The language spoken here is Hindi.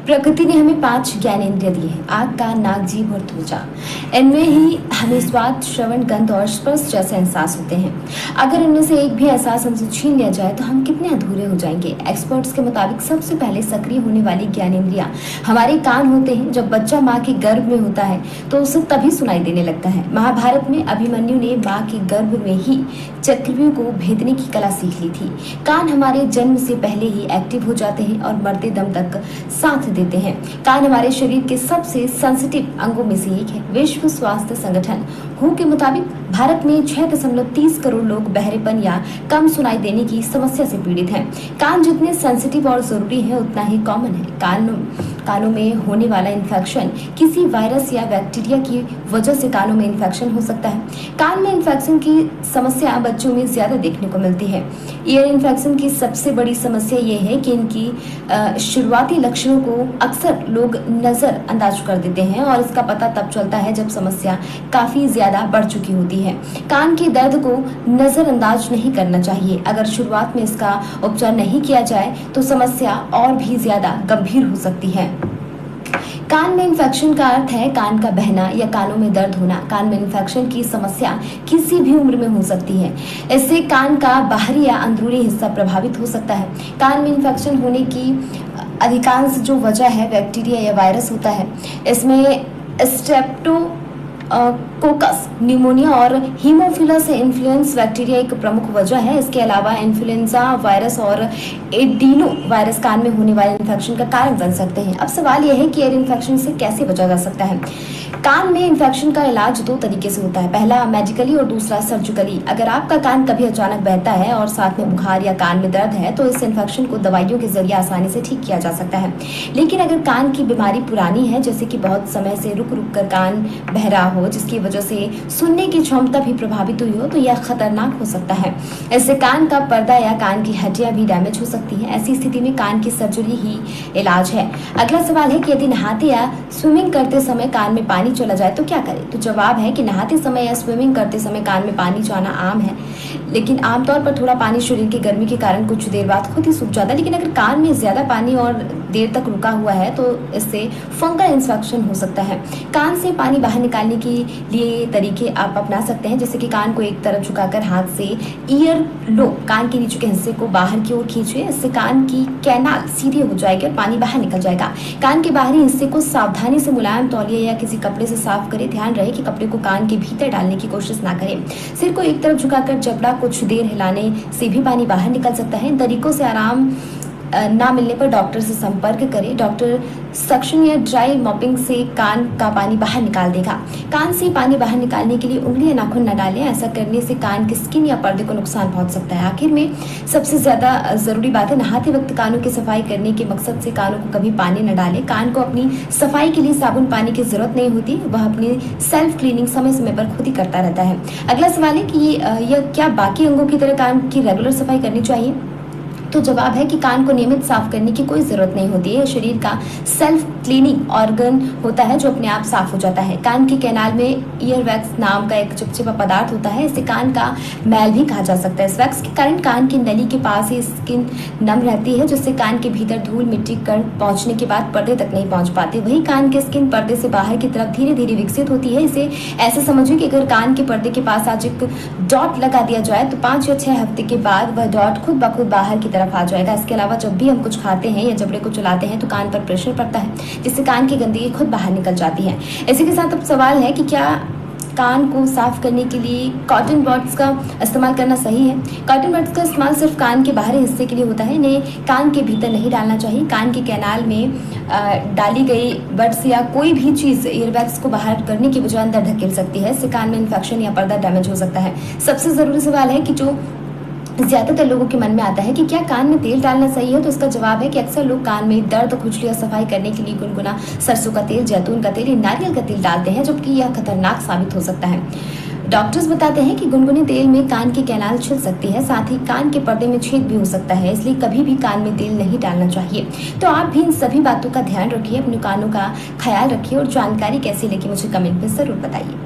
प्रकृति ने हमें 5 ज्ञानेंद्रिय दिए हैं, आग, कान, नाक, जीभ और त्वचा। इनमें ही हमें स्वाद, श्रवण, गंध और स्पर्श जैसे एहसास होते हैं। अगर इनमें से एक भी एहसास हमसे छीन लिया जाए तो हम कितने अधूरे हो जाएंगे। एक्सपर्ट्स के मुताबिक सबसे पहले सक्रिय होने वाली ज्ञानेंद्रियां हमारे कान होते हैं। जब बच्चा माँ के गर्भ में होता है तो उसे तभी सुनाई देने लगता है। महाभारत में अभिमन्यु ने माँ के गर्भ में ही चक्रव्यूह को भेदने की कला सीख ली थी। कान हमारे जन्म से पहले ही एक्टिव हो जाते हैं और मरते दम तक साथ देते हैं। कान हमारे शरीर के सबसे सेंसिटिव अंगों में से एक है। विश्व स्वास्थ्य संगठन WHO के मुताबिक भारत में 6.30 करोड़ लोग बहरेपन या कम सुनाई देने की समस्या से पीड़ित हैं। कान जितने सेंसिटिव और जरूरी है उतना ही कॉमन है। कानों में होने वाला इन्फेक्शन किसी वायरस या बैक्टीरिया की वजह से कानों में इन्फेक्शन हो सकता है। कान में इन्फेक्शन की समस्या बच्चों में ज्यादा देखने को मिलती है। ईयर इन्फेक्शन की सबसे बड़ी समस्या ये है कि इनकी शुरुआती लक्षणों को अक्सर लोग नजरअंदाज कर देते हैं और इसका पता तब चलता है जब समस्या काफी ज्यादा बढ़ चुकी होती है। कान के दर्द को नजरअंदाज नहीं करना चाहिए। अगर शुरुआत में इसका उपचार नहीं किया जाए तो समस्या और भी ज्यादा गंभीर हो सकती है। कान में इन्फेक्शन का अर्थ है कान का बहना या कानों में दर्द होना। कान में इन्फेक्शन की समस्या किसी भी उम्र में हो सकती है। इससे कान का बाहरी या अंदरूनी हिस्सा प्रभावित हो सकता है। कान में इन्फेक्शन होने की अधिकांश जो वजह है बैक्टीरिया या वायरस होता है। इसमें स्ट्रेप्टोकोकस, न्यूमोनिया और हीमोफिलस इन्फ्लुएंस बैक्टीरिया एक प्रमुख वजह है। इसके अलावा इन्फ्लुएंजा वायरस और एडिनो वायरस कान में होने वाले इन्फेक्शन का कारण बन सकते हैं। अब सवाल यह है कि ईयर इन्फेक्शन से कैसे बचा जा सकता है। कान में इन्फेक्शन का इलाज 2 तरीके से होता है, पहला मेडिकली और दूसरा सर्जिकली। अगर आपका कान कभी अचानक बहता है और साथ में बुखार या कान में दर्द है तो इस इन्फेक्शन को दवाइयों के जरिए आसानी से ठीक किया जा सकता है। लेकिन अगर कान की बीमारी पुरानी है, जैसे कि बहुत समय से रुक रुक कर कान बह रहा हो, जिसकी वजह से सुनने की क्षमता भी प्रभावित हुई हो, तो यह खतरनाक हो सकता है। इससे कान का पर्दा या कान की हड्डियां भी डैमेज हो सकती है। ऐसी स्थिति में कान की सर्जरी ही इलाज है। अगला सवाल है कि यदि नहाते या स्विमिंग करते समय कान में पानी चला जाए तो क्या करें। तो जवाब है कि नहाते समय या स्विमिंग करते समय कान में पानी जाना आम है, लेकिन आमतौर पर थोड़ा पानी शरीर की गर्मी के कारण कुछ देर बाद खुद ही सूख जाता है। लेकिन अगर कान में ज्यादा पानी और देर तक रुका हुआ है तो इससे फंगल इन्फेक्शन हो सकता है। कान से पानी बाहर निकालने के लिए तरीके आप अपना सकते हैं, जैसे कि कान को एक तरफ झुकाकर हाथ से ईयर लो कान के नीचे के हिस्से को बाहर की ओर खींचिए। इससे कान की कैनाल सीधी हो जाएगी और पानी बाहर निकल जाएगा। कान के बाहरी हिस्से को सावधानी से मुलायम तौलिया या किसी कपड़े से साफ करें। ध्यान रहे कि कपड़े को कान के भीतर डालने की कोशिश ना करें। सिर को एक तरफ झुकाकर जबड़ा कुछ देर हिलाने से भी पानी बाहर निकल सकता है। इन तरीकों से आराम ना मिलने पर डॉक्टर से संपर्क करें। डॉक्टर सक्शन या ड्राई मॉपिंग से कान का पानी बाहर निकाल देगा। कान से पानी बाहर निकालने के लिए उंगली या नाखून न डालें। ऐसा करने से कान की स्किन या पर्दे को नुकसान पहुंच सकता है। आखिर में सबसे ज्यादा जरूरी बात है, नहाते वक्त कानों की सफाई करने के मकसद से कानों को कभी पानी न डालें। कान को अपनी सफाई के लिए साबुन पानी की जरूरत नहीं होती, वह अपनी सेल्फ क्लीनिंग समय समय पर खुद ही करता रहता है। अगला सवाल है कि यह क्या बाकी अंगों की तरह कान की रेगुलर सफाई करनी चाहिए। तो जवाब है कि कान को नियमित साफ करने की कोई जरूरत नहीं होती है। शरीर का सेल्फ क्लीनिंग ऑर्गन होता है जो अपने आप साफ हो जाता है। कान के कैनाल में ईयर वैक्स नाम का एक चिपचिपा पदार्थ होता है। इसे कान का मैल भी कहा जा सकता है। इस वैक्स के कारण कान की नली के पास ही स्किन नम रहती है, जिससे कान के भीतर धूल मिट्टी कण पहुंचने के बाद पर्दे तक नहीं पहुंच पाते। वही कान की स्किन पर्दे से बाहर की तरफ धीरे धीरे विकसित होती है। इसे ऐसे समझिए कि अगर कान के पर्दे के पास आज एक डॉट लगा दिया जाए तो 5 या 6 हफ्ते के बाद वह डॉट खुद ब खुद बाहर की तरफ आ जाएगा। इसके अलावा जब भी हम कुछ खाते हैं या जबड़े को चलाते हैं तो कान पर प्रेशर पड़ता है, जिससे कान की गंदगी खुद बाहर निकल जाती है। इसी के साथ अब सवाल है कि क्या कान को साफ करने के लिए कॉटन बड्स का इस्तेमाल करना सही है। कॉटन बड्स का इस्तेमाल सिर्फ कान के बाहरी हिस्से के लिए होता है। इन्हें कान के भीतर नहीं डालना चाहिए। कान के कैनाल में डाली गई बड्स या कोई भी चीज़ ईयरबैग्स को बाहर करने की बजाय अंदर धकेल सकती है। इससे कान में इन्फेक्शन या पर्दा डैमेज हो सकता है। सबसे ज़रूरी सवाल है कि जो ज्यादातर लोगों के मन में आता है कि क्या कान में तेल डालना सही है। तो इसका जवाब है कि अक्सर लोग कान में दर्द, खुजली और सफाई करने के लिए गुनगुना सरसों का तेल, जैतून का तेल या नारियल का तेल डालते हैं, जबकि यह खतरनाक साबित हो सकता है। डॉक्टर्स बताते हैं कि गुनगुने तेल में कान की कैनाल छिल सकती है, साथ ही कान के पर्दे में छेद भी हो सकता है। इसलिए कभी भी कान में तेल नहीं डालना चाहिए। तो आप भी इन सभी बातों का ध्यान रखिए, अपने कानों का ख्याल रखिए और जानकारी कैसी लगी मुझे कमेंट में जरूर बताइए।